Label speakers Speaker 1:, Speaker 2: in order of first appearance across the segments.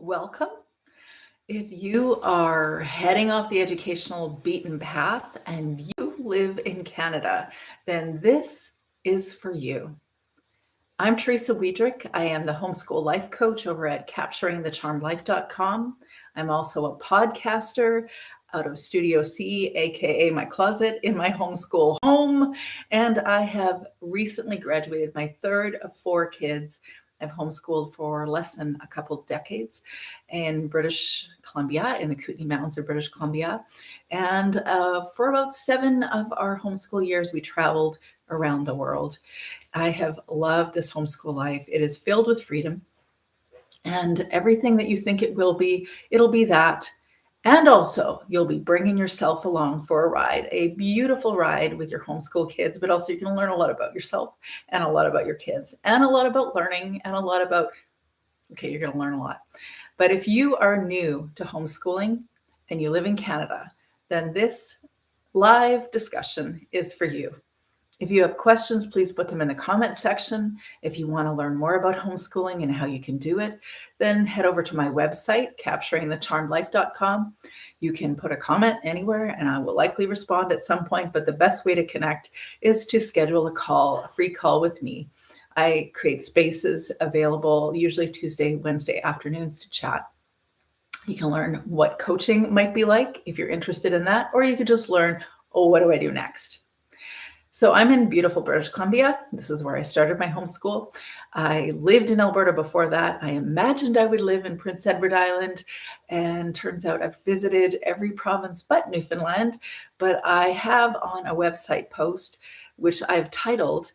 Speaker 1: Welcome. If you are heading off the educational beaten path and you live in Canada, then this is for you. I'm Teresa Wiedrich. I am the homeschool life coach over at capturingthecharmedlife.com. I'm also a podcaster out of Studio C, aka my closet in my homeschool home. And I have recently graduated my third of four kids. I've homeschooled for less than a couple decades in British Columbia, in the Kootenay Mountains of British Columbia. And for about 7 of our homeschool years, we traveled around the world. I have loved this homeschool life. It is filled with freedom and everything that you think it will be, it'll be that. And also, you'll be bringing yourself along for a ride, a beautiful ride with your homeschool kids, but also you can learn a lot about yourself and a lot about your kids and a lot about learning and a lot about, okay, you're going to learn a lot. But if you are new to homeschooling and you live in Canada, then this live discussion is for you. If you have questions, please put them in the comment section. If you want to learn more about homeschooling and how you can do it, then head over to my website, capturingthecharmedlife.com. You can put a comment anywhere and I will likely respond at some point, but the best way to connect is to schedule a free call with me. I create spaces available usually Tuesday, Wednesday afternoons to chat. You can learn what coaching might be like if you're interested in that, or you could just learn, oh, what do I do next? So I'm in beautiful British Columbia. This is where I started my homeschool. I lived in Alberta before that. I imagined I would live in Prince Edward Island, and turns out I've visited every province but Newfoundland. But I have on a website post, which I've titled,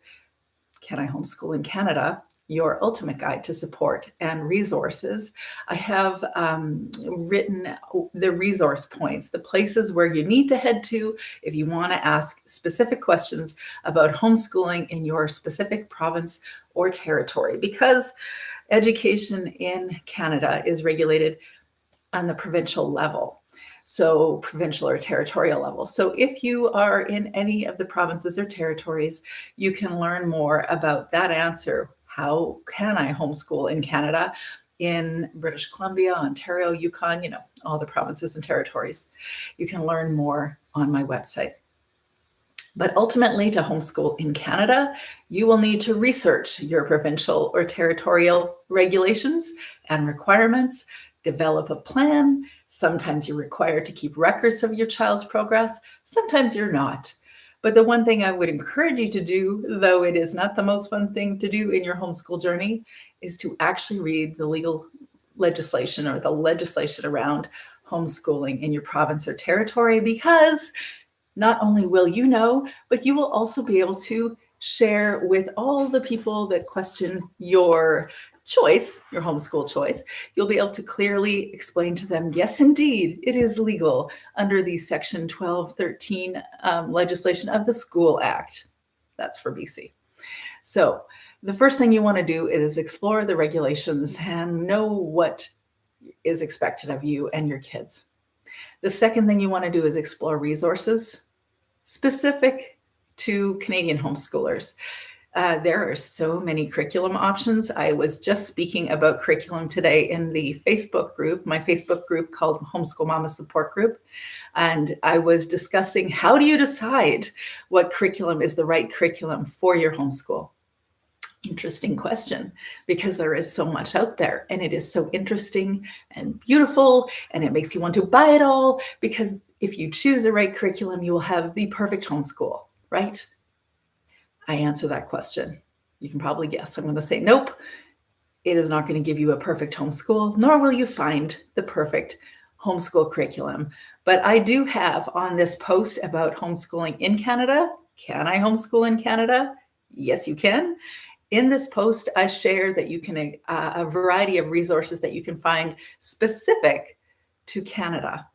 Speaker 1: Can I Homeschool in Canada? Your Ultimate Guide to Support and Resources. I have written the resource points, the places where you need to head to if you want to ask specific questions about homeschooling in your specific province or territory, because education in Canada is regulated on the provincial level. So provincial or territorial level. So if you are in any of the provinces or territories, you can learn more about that answer. How can I homeschool in Canada, in British Columbia, Ontario, Yukon, all the provinces and territories. You can learn more on my website. But ultimately, to homeschool in Canada, you will need to research your provincial or territorial regulations and requirements, develop a plan. Sometimes you're required to keep records of your child's progress. Sometimes you're not. But the one thing I would encourage you to do, though it is not the most fun thing to do in your homeschool journey, is to actually read the legal legislation or the legislation around homeschooling in your province or territory, because not only will you know, but you will also be able to share with all the people that question your choice, your homeschool choice. You'll be able to clearly explain to them, yes, indeed, it is legal under the Section 1213 legislation of the School Act. That's for BC. So the first thing you want to do is explore the regulations and know what is expected of you and your kids. The second thing you want to do is explore resources specific to Canadian homeschoolers. There are so many curriculum options. I was just speaking about curriculum today in the Facebook group, my Facebook group called Homeschool Mama Support Group. And I was discussing, how do you decide what curriculum is the right curriculum for your homeschool? Interesting question, because there is so much out there and it is so interesting and beautiful and it makes you want to buy it all, because if you choose the right curriculum, you will have the perfect homeschool, right? I answer that question. You can probably guess. I'm going to say, nope, it is not going to give you a perfect homeschool, nor will you find the perfect homeschool curriculum. But I do have on this post about homeschooling in Canada. Can I homeschool in Canada? Yes, you can. In this post, I share that you can a variety of resources that you can find specific to Canada.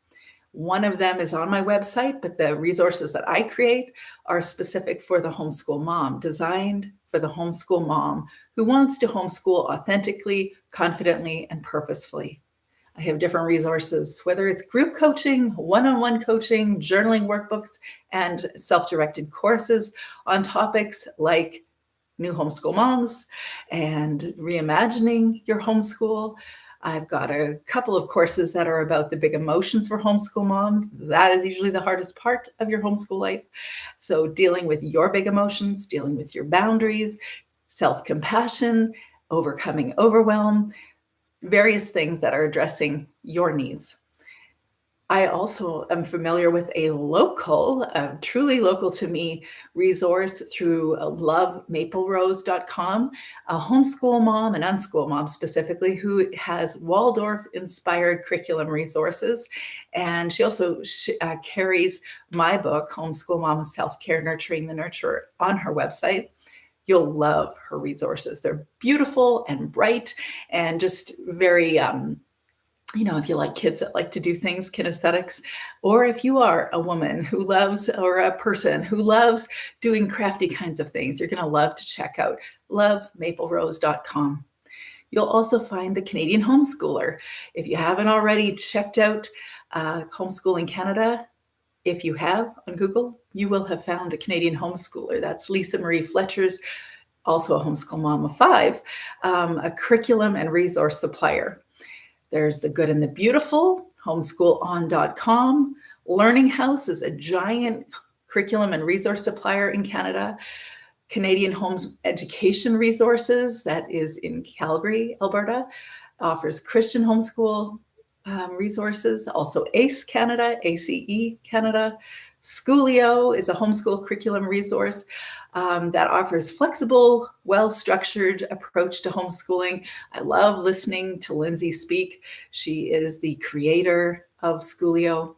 Speaker 1: One of them is on my website, but the resources that I create are specific for the homeschool mom, designed for the homeschool mom who wants to homeschool authentically, confidently, and purposefully. I have different resources, whether it's group coaching, one-on-one coaching, journaling workbooks, and self-directed courses on topics like new homeschool moms and reimagining your homeschool, I've got a couple of courses that are about the big emotions for homeschool moms. That is usually the hardest part of your homeschool life. So, dealing with your big emotions, dealing with your boundaries, self compassion, overcoming overwhelm, various things that are addressing your needs. I also am familiar with a local, truly local to me resource through lovemaplerose.com, a homeschool mom, an unschool mom specifically, who has Waldorf inspired curriculum resources. And she also carries my book, Homeschool Mom Self Care Nurturing the Nurturer, on her website. You'll love her resources. They're beautiful and bright and just very, if you like kids that like to do things, kinesthetics, or if you are a woman who loves, or a person who loves doing crafty kinds of things, you're going to love to check out lovemaplerose.com. You'll also find the Canadian Homeschooler. If you haven't already checked out Homeschool in Canada, if you have on Google, you will have found the Canadian Homeschooler. That's Lisa Marie Fletcher's, also a homeschool mom of 5, a curriculum and resource supplier. There's The Good and the Beautiful, homeschoolon.com. Learning House is a giant curriculum and resource supplier in Canada. Canadian Homes Education Resources, that is in Calgary, Alberta, offers Christian homeschool resources. Also ACE Canada, ACE Canada. Schoolio is a homeschool curriculum resource that offers flexible, well-structured approach to homeschooling. I love listening to Lindsay speak. She is the creator of Schoolio.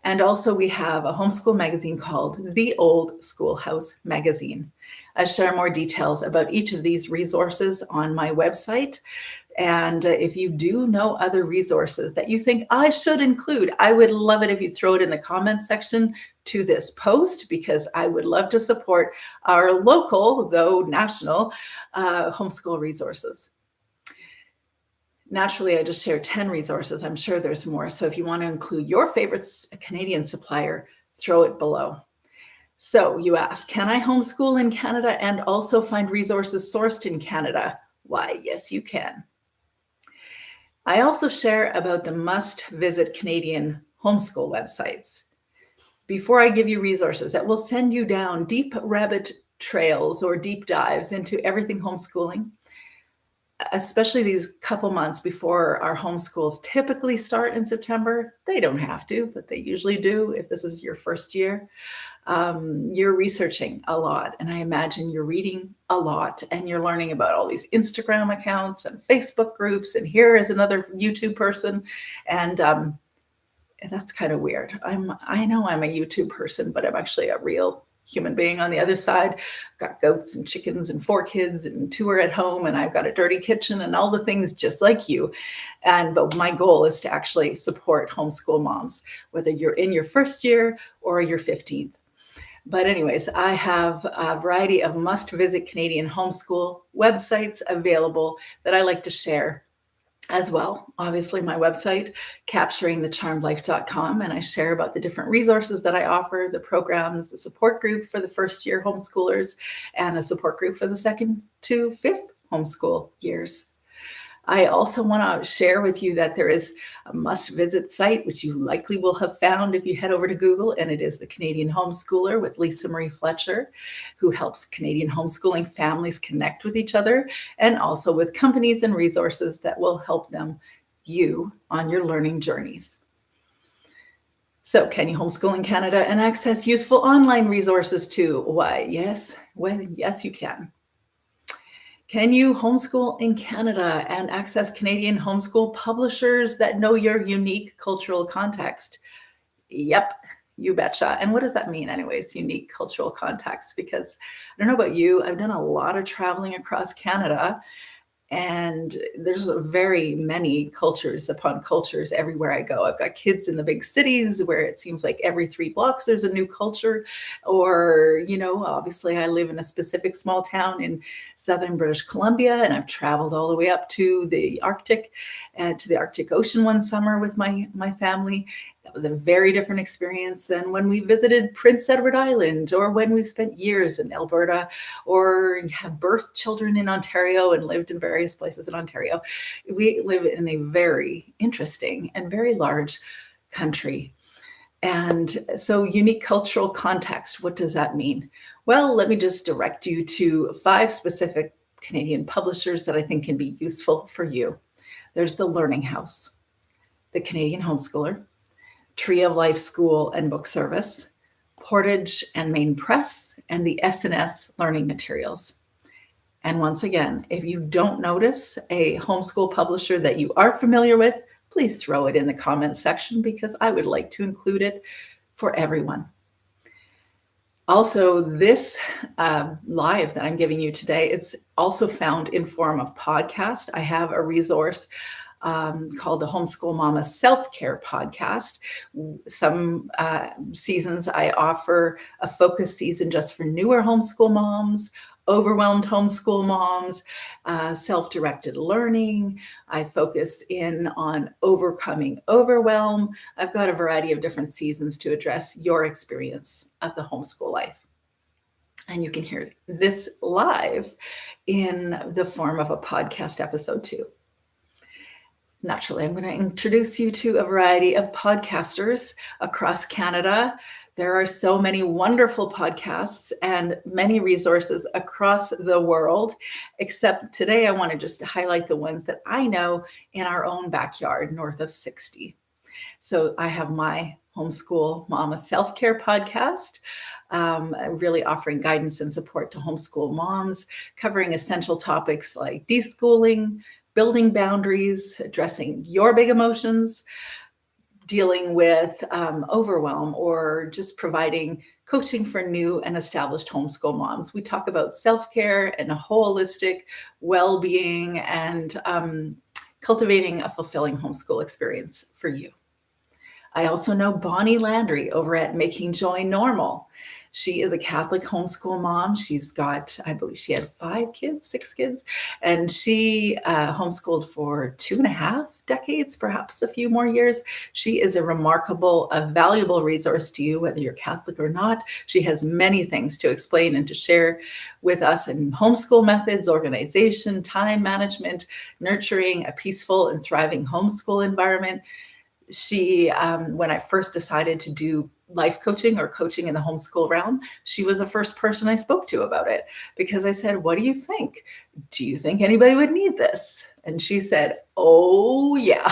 Speaker 1: And also we have a homeschool magazine called The Old Schoolhouse Magazine. I share more details about each of these resources on my website. And if you do know other resources that you think I should include, I would love it if you throw it in the comments section to this post, because I would love to support our local, though national, homeschool resources. Naturally, I just shared 10 resources. I'm sure there's more. So if you want to include your favorite Canadian supplier, throw it below. So you ask, can I homeschool in Canada and also find resources sourced in Canada? Why, yes, you can. I also share about the must-visit Canadian homeschool websites. Before I give you resources that will send you down deep rabbit trails or deep dives into everything homeschooling, especially these couple months before our homeschools typically start in September. They don't have to, but they usually do if this is your first year. You're researching a lot, and I imagine you're reading a lot, and you're learning about all these Instagram accounts and Facebook groups, and here is another YouTube person, and that's kind of weird. I know I'm a YouTube person, but I'm actually a real human being on the other side. I've got goats and chickens and 4 kids, and 2 are at home, and I've got a dirty kitchen and all the things just like you. But my goal is to actually support homeschool moms, whether you're in your first year or your 15th. But anyways, I have a variety of must-visit Canadian homeschool websites available that I like to share as well. Obviously, my website, capturingthecharmedlife.com, and I share about the different resources that I offer, the programs, the support group for the first-year homeschoolers, and a support group for the 2nd to 5th homeschool years. I also want to share with you that there is a must-visit site, which you likely will have found if you head over to Google, and it is the Canadian Homeschooler with Lisa Marie Fletcher, who helps Canadian homeschooling families connect with each other, and also with companies and resources that will help you on your learning journeys. So can you homeschool in Canada and access useful online resources too? Why, yes. Well, yes, you can. Can you homeschool in Canada and access Canadian homeschool publishers that know your unique cultural context? Yep, you betcha. And what does that mean anyways, unique cultural context? Because I don't know about you, I've done a lot of traveling across Canada, and there's very many cultures upon cultures everywhere I go. I've got kids in the big cities where it seems like every 3 blocks there's a new culture. Or, obviously I live in a specific small town in southern British Columbia, and I've traveled all the way up to the Arctic and to the Arctic Ocean one summer with my family. was a very different experience than when we visited Prince Edward Island or when we spent years in Alberta or have birthed children in Ontario and lived in various places in Ontario. We live in a very interesting and very large country. And so unique cultural context, what does that mean? Well, let me just direct you to 5 specific Canadian publishers that I think can be useful for you. There's the Learning House, the Canadian Homeschooler, Tree of Life School and Book Service, Portage and Main Press, and the S&S Learning Materials. And once again, if you don't notice a homeschool publisher that you are familiar with, please throw it in the comments section because I would like to include it for everyone. Also, this live that I'm giving you today, it's also found in form of podcast. I have a resource called the Homeschool Mama Self-Care Podcast. Some seasons I offer a focus season just for newer homeschool moms, overwhelmed homeschool moms, self-directed learning. I focus in on overcoming overwhelm. I've got a variety of different seasons to address your experience of the homeschool life. And you can hear this live in the form of a podcast episode too. Naturally, I'm going to introduce you to a variety of podcasters across Canada. There are so many wonderful podcasts and many resources across the world, except today I want to just highlight the ones that I know in our own backyard north of 60. So I have my Homeschool Mama Self-Care Podcast, really offering guidance and support to homeschool moms, covering essential topics like deschooling, building boundaries, addressing your big emotions, dealing with overwhelm, or just providing coaching for new and established homeschool moms. We talk about self-care and a holistic well-being and cultivating a fulfilling homeschool experience for you. I also know Bonnie Landry over at Making Joy Normal. She is a Catholic homeschool mom. She's got, I believe she had 6 kids, and she homeschooled for 2.5 decades, perhaps a few more years. She is a remarkable, a valuable resource to you, whether you're Catholic or not. She has many things to explain and to share with us in homeschool methods, organization, time management, nurturing a peaceful and thriving homeschool environment. She, when I first decided to do life coaching or coaching in the homeschool realm, she was the first person I spoke to about it because I said, what do you think? Do you think anybody would need this? And she said, oh yeah.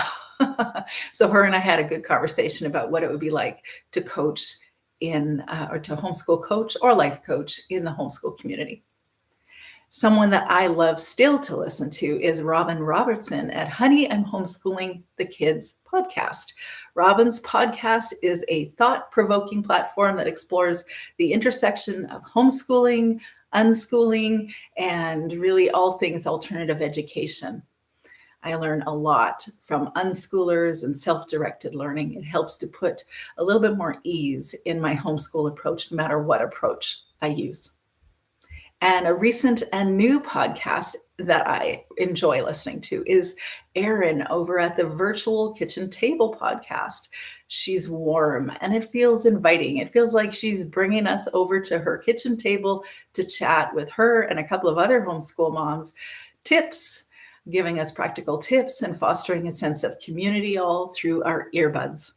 Speaker 1: So her and I had a good conversation about what it would be like to coach in, or to homeschool coach or life coach in the homeschool community. Someone that I love still to listen to is Robin Robertson at Honey, I'm Homeschooling the Kids podcast. Robin's podcast is a thought-provoking platform that explores the intersection of homeschooling, unschooling, and really all things alternative education. I learn a lot from unschoolers and self-directed learning. It helps to put a little bit more ease in my homeschool approach, no matter what approach I use. And a recent and new podcast that I enjoy listening to is Erin over at the Virtual Kitchen Table podcast. She's warm and it feels inviting. It feels like she's bringing us over to her kitchen table to chat with her and a couple of other homeschool moms, tips, giving us practical tips and fostering a sense of community all through our earbuds.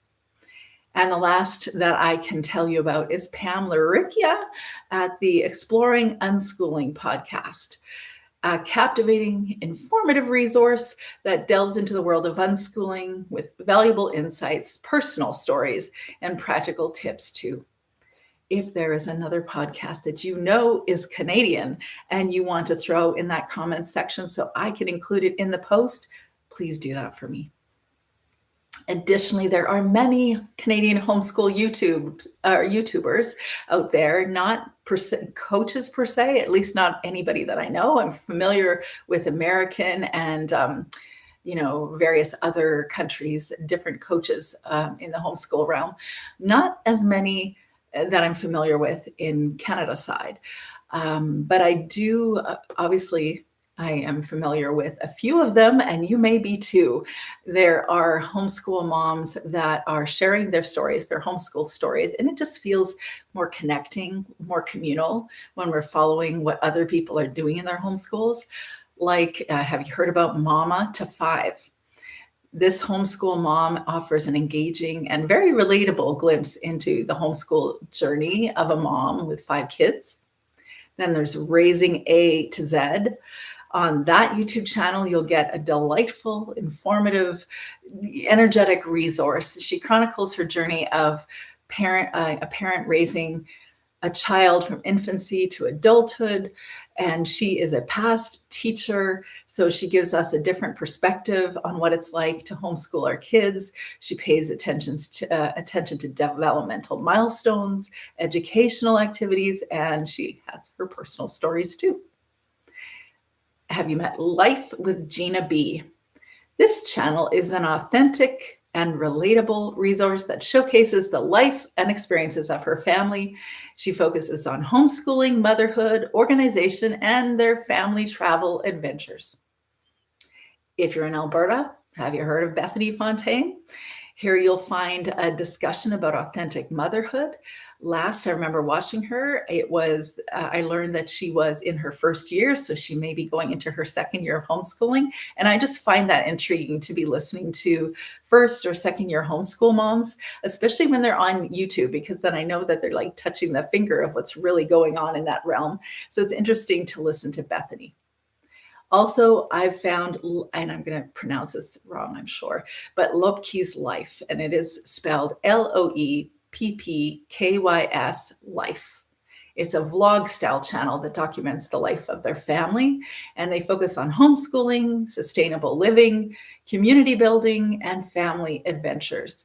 Speaker 1: And the last that I can tell you about is Pam Laricchia at the Exploring Unschooling podcast, a captivating, informative resource that delves into the world of unschooling with valuable insights, personal stories, and practical tips too. If there is another podcast that you know is Canadian and you want to throw in that comment section so I can include it in the post, please do that for me. Additionally, there are many Canadian homeschool YouTubers out there, not coaches per se, at least not anybody that I know. I'm familiar with American and various other countries, different coaches in the homeschool realm. Not as many that I'm familiar with in Canada side. But I do obviously I am familiar with a few of them, and you may be too. There are homeschool moms that are sharing their stories, their homeschool stories, and it just feels more connecting, more communal when we're following what other people are doing in their homeschools. Like, have you heard about Mama to Five? This homeschool mom offers an engaging and very relatable glimpse into the homeschool journey of a mom with 5 kids. Then there's Raising A to Z. On that YouTube channel, you'll get a delightful, informative, energetic resource. She chronicles her journey of a parent raising a child from infancy to adulthood, and she is a past teacher, so she gives us a different perspective on what it's like to homeschool our kids. She pays attention to developmental milestones, educational activities, and she has her personal stories too. Have you met Life with Gina B? This channel is an authentic and relatable resource that showcases the life and experiences of her family. She focuses on homeschooling, motherhood, organization, and their family travel adventures. If you're in Alberta, have you heard of Bethany Fontaine? Here you'll find a discussion about authentic motherhood. Last I remember watching her, I learned that she was in her first year, so she may be going into her second year of homeschooling. And I just find that intriguing to be listening to first or second year homeschool moms, especially when they're on YouTube, because then I know that they're like touching the finger of what's really going on in that realm. So it's interesting to listen to Bethany. Also, I've found, and I'm going to pronounce this wrong, I'm sure, but Lopke's Life, and it is spelled Loeppkys Life. It's a vlog style channel that documents the life of their family, and they focus on homeschooling, sustainable living, community building, and family adventures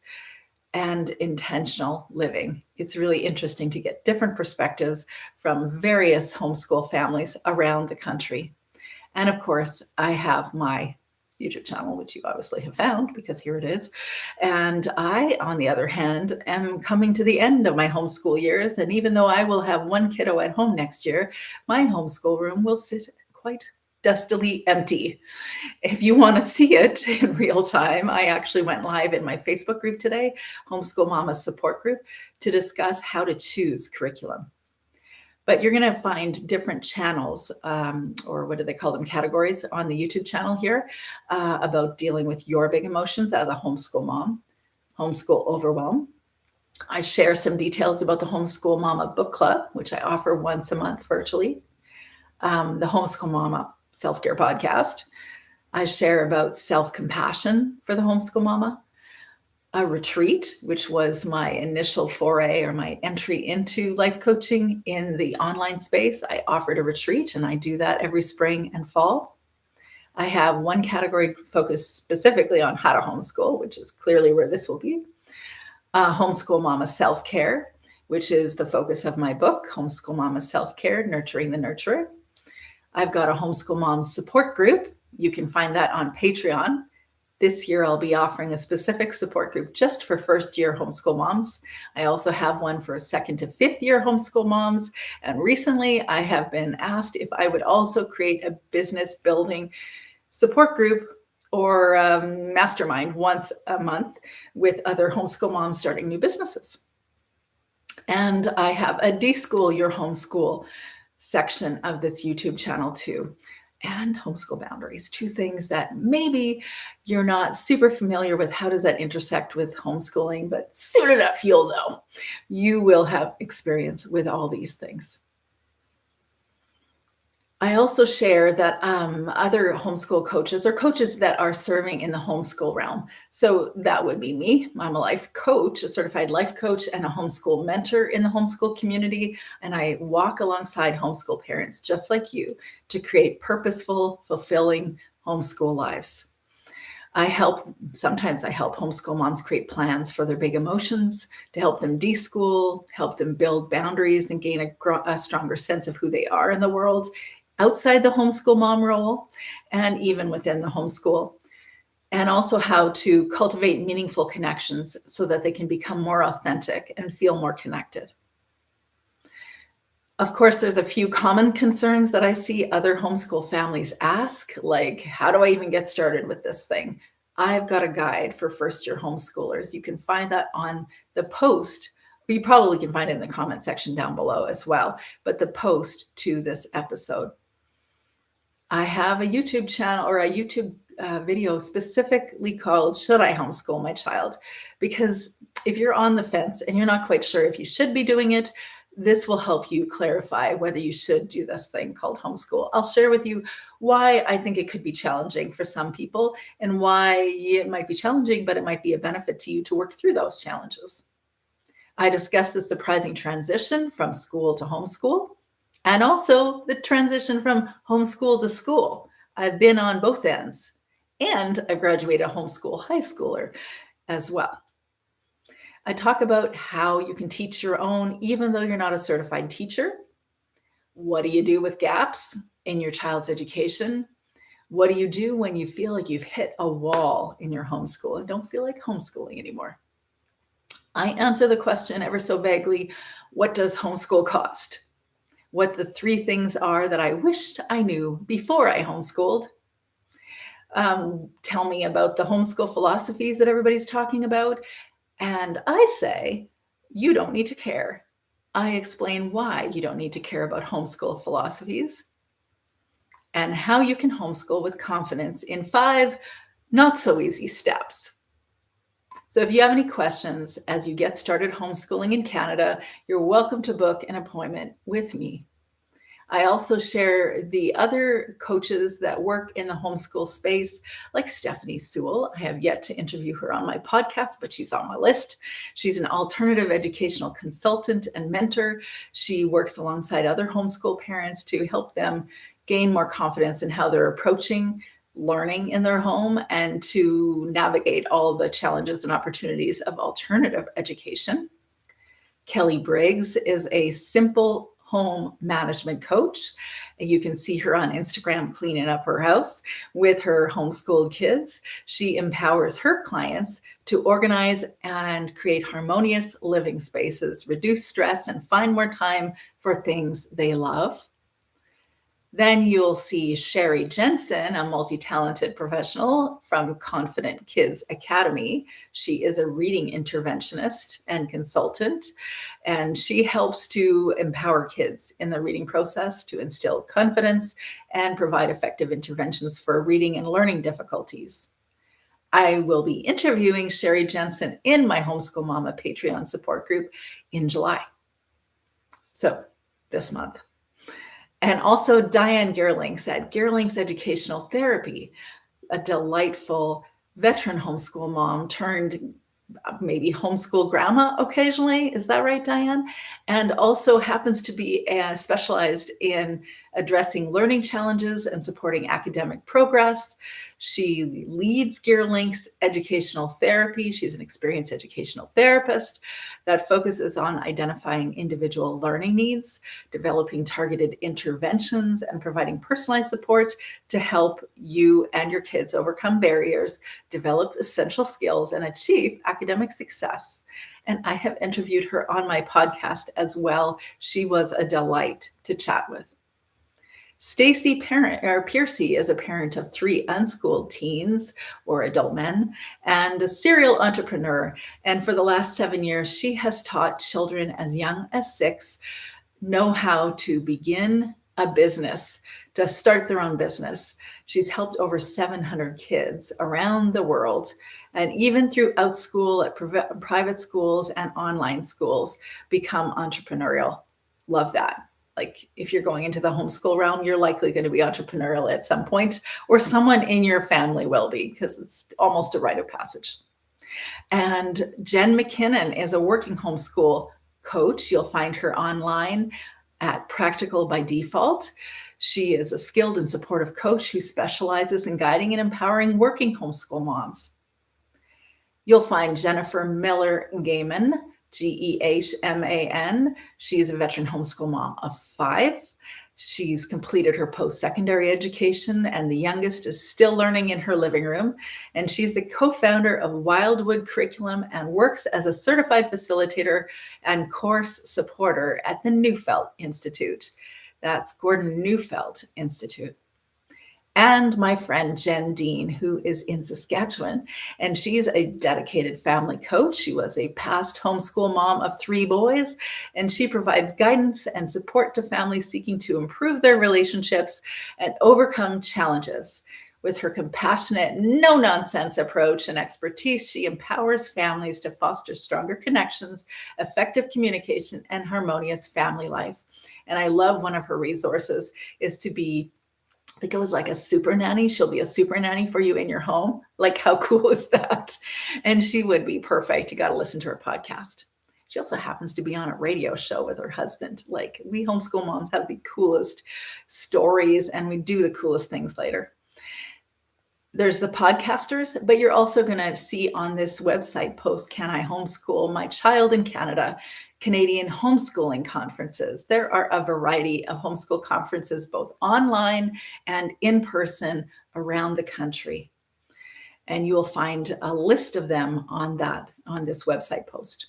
Speaker 1: and intentional living. It's really interesting to get different perspectives from various homeschool families around the country. And of course, I have my YouTube channel, which you obviously have found because here it is. And I, on the other hand, am coming to the end of my homeschool years. And even though I will have one kiddo at home next year, my homeschool room will sit quite dustily empty. If you want to see it in real time, I actually went live in my Facebook group today, Homeschool Mama's Support Group, to discuss how to choose curriculum. But you're going to find different channels, or what do they call them, categories on the YouTube channel here about dealing with your big emotions as a homeschool mom, homeschool overwhelm. I share some details about the Homeschool Mama Book Club, which I offer once a month virtually, the Homeschool Mama Self-Care Podcast. I share about self-compassion for the homeschool mama, a retreat, which was my initial foray or my entry into life coaching in the online space. I offered a retreat, and I do that every spring and fall. I have one category focused specifically on how to homeschool, which is clearly where this will be. Homeschool Mama Self-Care, which is the focus of my book, Homeschool Mama Self-Care, Nurturing the Nurturer. I've got a Homeschool Mom Support Group. You can find that on Patreon. This year, I'll be offering a specific support group just for first-year homeschool moms. I also have one for second to fifth-year homeschool moms. And recently, I have been asked if I would also create a business building support group or mastermind once a month with other homeschool moms starting new businesses. And I have a Deschool Your Homeschool section of this YouTube channel too. And homeschool boundaries, two things that maybe you're not super familiar with. How does that intersect with homeschooling? But soon enough, you'll know. You will have experience with all these things. I also share that other homeschool coaches or coaches that are serving in the homeschool realm. So that would be me. I'm a life coach, a certified life coach, and a homeschool mentor in the homeschool community. And I walk alongside homeschool parents just like you to create purposeful, fulfilling homeschool lives. Sometimes I help homeschool moms create plans for their big emotions, to help them deschool, help them build boundaries and gain a stronger sense of who they are in the world, outside the homeschool mom role, and even within the homeschool, and also how to cultivate meaningful connections so that they can become more authentic and feel more connected. Of course, there's a few common concerns that I see other homeschool families ask, like, how do I even get started with this thing? I've got a guide for first-year homeschoolers. You can find that on the post. You probably can find it in the comment section down below as well, but the post to this episode. I have a YouTube channel or a YouTube video specifically called Should I Homeschool My Child? Because if you're on the fence and you're not quite sure if you should be doing it, this will help you clarify whether you should do this thing called homeschool. I'll share with you why I think it could be challenging for some people and why it might be challenging, but it might be a benefit to you to work through those challenges. I discuss the surprising transition from school to homeschool and also the transition from homeschool to school. I've been on both ends, and I graduated a homeschool high schooler as well. I talk about how you can teach your own even though you're not a certified teacher. What do you do with gaps in your child's education? What do you do when you feel like you've hit a wall in your homeschool and don't feel like homeschooling anymore? I answer the question ever so vaguely, what does homeschool cost? What the 3 things are that I wished I knew before I homeschooled. Tell me about the homeschool philosophies that everybody's talking about. And I say, you don't need to care. I explain why you don't need to care about homeschool philosophies and how you can homeschool with confidence in 5 not so easy steps. So if you have any questions as you get started homeschooling in Canada, you're welcome to book an appointment with me. I also share the other coaches that work in the homeschool space, like Stephanie Sewell. I have yet to interview her on my podcast, but she's on my list. She's an alternative educational consultant and mentor. She works alongside other homeschool parents to help them gain more confidence in how they're approaching learning in their home and to navigate all the challenges and opportunities of alternative education. Kelly Briggs is a simple home management coach. You can see her on Instagram cleaning up her house with her homeschooled kids. She empowers her clients to organize and create harmonious living spaces, reduce stress, and find more time for things they love. Then you'll see Sherry Jensen, a multi-talented professional from Confident Kids Academy. She is a reading interventionist and consultant, and she helps to empower kids in the reading process to instill confidence and provide effective interventions for reading and learning difficulties. I will be interviewing Sherry Jensen in my Homeschool Mama Patreon support group in July. So this month. And also Diane Gerlings at Gerlings Educational Therapy, a delightful veteran homeschool mom turned maybe homeschool grandma occasionally. Is that right, Diane? And also happens to be specialized in addressing learning challenges and supporting academic progress. She leads Gearlinks Educational Therapy. She's an experienced educational therapist that focuses on identifying individual learning needs, developing targeted interventions, and providing personalized support to help you and your kids overcome barriers, develop essential skills, and achieve academic success. And I have interviewed her on my podcast as well. She was a delight to chat with. Stacy Piercy is a parent of 3 unschooled teens or adult men and a serial entrepreneur. And for the last 7 years, she has taught children as young as 6 know how to begin a business, to start their own business. She's helped over 700 kids around the world, and even throughout school at private schools and online schools, become entrepreneurial. Love that. Like if you're going into the homeschool realm, you're likely going to be entrepreneurial at some point, or someone in your family will be, because it's almost a rite of passage. And Jen McKinnon is a working homeschool coach. You'll find her online at Practical by Default. She is a skilled and supportive coach who specializes in guiding and empowering working homeschool moms. You'll find Jennifer Miller-Gaiman, Gehman. She is a veteran homeschool mom of 5. She's completed her post-secondary education, and the youngest is still learning in her living room. And she's the co-founder of Wildwood Curriculum and works as a certified facilitator and course supporter at the Neufeld Institute. That's Gordon Neufeld Institute. And my friend Jen Dean, who is in Saskatchewan, and she's a dedicated family coach. She was a past homeschool mom of 3 boys, and she provides guidance and support to families seeking to improve their relationships and overcome challenges. With her compassionate, no-nonsense approach and expertise, she empowers families to foster stronger connections, effective communication, and harmonious family life. And I love one of her resources is to be, I think it was like a super nanny. She'll be a super nanny for you in your home. Like, how cool is that? And she would be perfect. You got to listen to her podcast. She also happens to be on a radio show with her husband. Like, we homeschool moms have the coolest stories and we do the coolest things later. There's the podcasters, but you're also going to see on this website post, Can I Homeschool My Child in Canada? Canadian homeschooling conferences. There are a variety of homeschool conferences, both online and in person around the country. And you will find a list of them on this website post.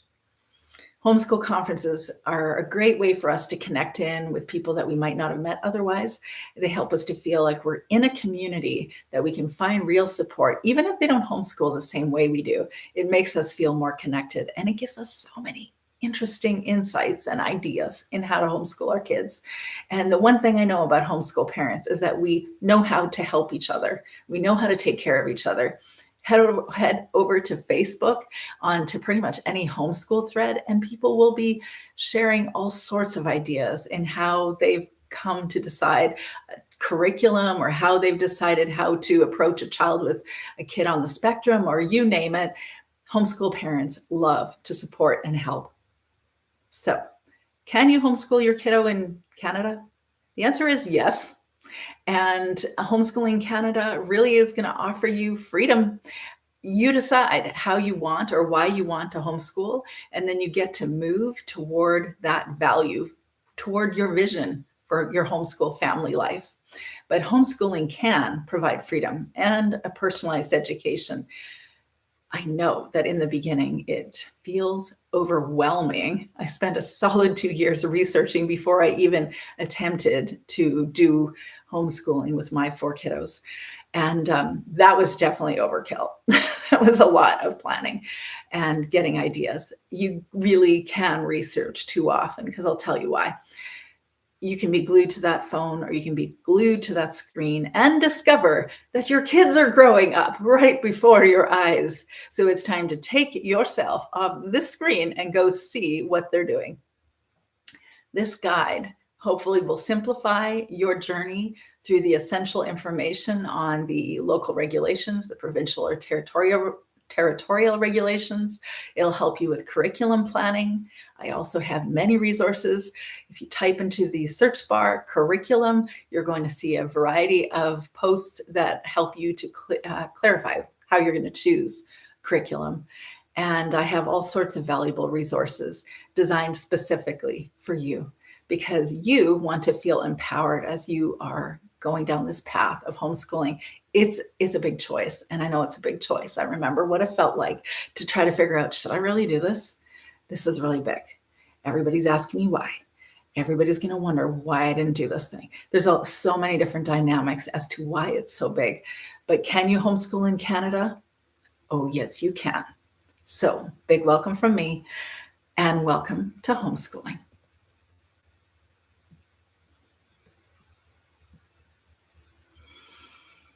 Speaker 1: Homeschool conferences are a great way for us to connect in with people that we might not have met otherwise. They help us to feel like we're in a community that we can find real support, even if they don't homeschool the same way we do. It makes us feel more connected, and it gives us so many interesting insights and ideas in how to homeschool our kids. And the one thing I know about homeschool parents is that we know how to help each other. We know how to take care of each other. Head over to Facebook onto pretty much any homeschool thread, and people will be sharing all sorts of ideas in how they've come to decide curriculum or how they've decided how to approach a child with a kid on the spectrum, or you name it. Homeschool parents love to support and help. So, can you homeschool your kiddo in Canada? The answer is yes. And Homeschooling Canada really is going to offer you freedom. You decide how you want or why you want to homeschool, and then you get to move toward that value, toward your vision for your homeschool family life. But homeschooling can provide freedom and a personalized education. I know that in the beginning, it feels overwhelming. I spent a solid 2 years researching before I even attempted to do homeschooling with my 4 kiddos. And that was definitely overkill. That was a lot of planning and getting ideas. You really can research too often, because I'll tell you why. You can be glued to that phone, or you can be glued to that screen and discover that your kids are growing up right before your eyes. So it's time to take yourself off this screen and go see what they're doing. This guide hopefully will simplify your journey through the essential information on the local regulations, the provincial or territorial regulations. It'll help you with curriculum planning. I also have many resources. If you type into the search bar curriculum, you're going to see a variety of posts that help you to clarify how you're going to choose curriculum. And I have all sorts of valuable resources designed specifically for you, because you want to feel empowered as you are going down this path of homeschooling. It's a big choice, and I know it's a big choice. I remember what it felt like to try to figure out, should I really do this? This is really big. Everybody's asking me why. Everybody's going to wonder why I didn't do this thing. There's so many different dynamics as to why it's so big. But can you homeschool in Canada? Oh, yes, you can. So, big welcome from me, and welcome to homeschooling.